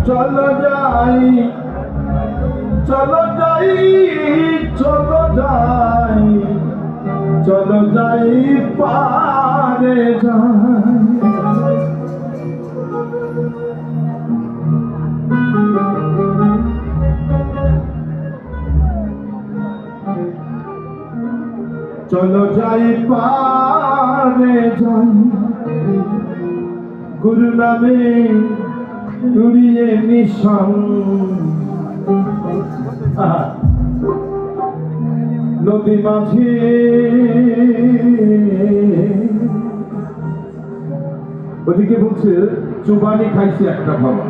চলো যাই চলো যাই চলো যাই চলো যাই পারে যাই। চলো যাই পারে যাই, গুরু নামে উড়িয়ে নিশান নদী মাঝে। ওদিকে বলছে চুবানি খাইছে একটা ভাবা,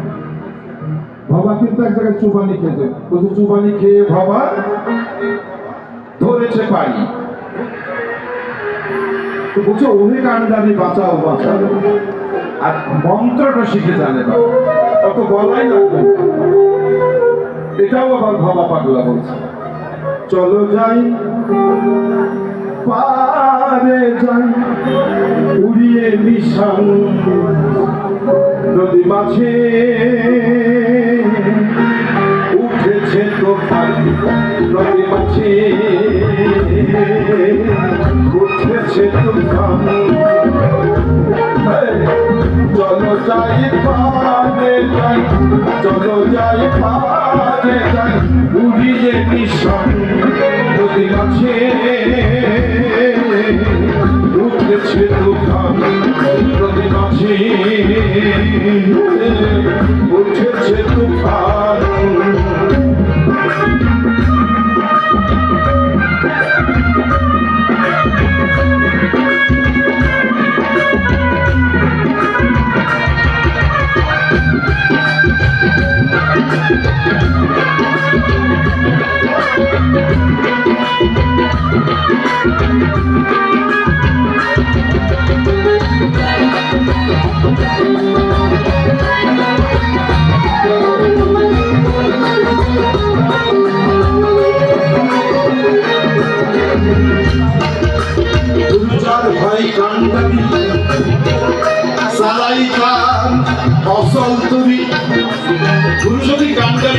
ভাবা কিন্তু এক জায়গায় চুবানি খেতে বলছে, চুবানি খেয়ে ভাবা ধরেছে পানি। তো বলছে ওহে কান্ডারি বাঁচাও বাঁচাও, আর মন্ত্রটা শিখে জানে বা অত বলাই লাগবে। এটাও আবার ভাবা পাগলা বলছে, চলো যাই পারে যাই উড়িয়ে নিশান নদী মাঝে। উঠেছে তোফান নদী মাঝে, উঠেছে তুফান। চলো যাই পারে যাই চলো যাই পারে যাই উড়িয়ে নিশান নদী মাঝে। উঠেছে তুফান নদী মাঝে, উঠেছে তুফান। ভাই কান্ডারি সালাই খান ফসল তুরি গুরু যদি কান্ডারি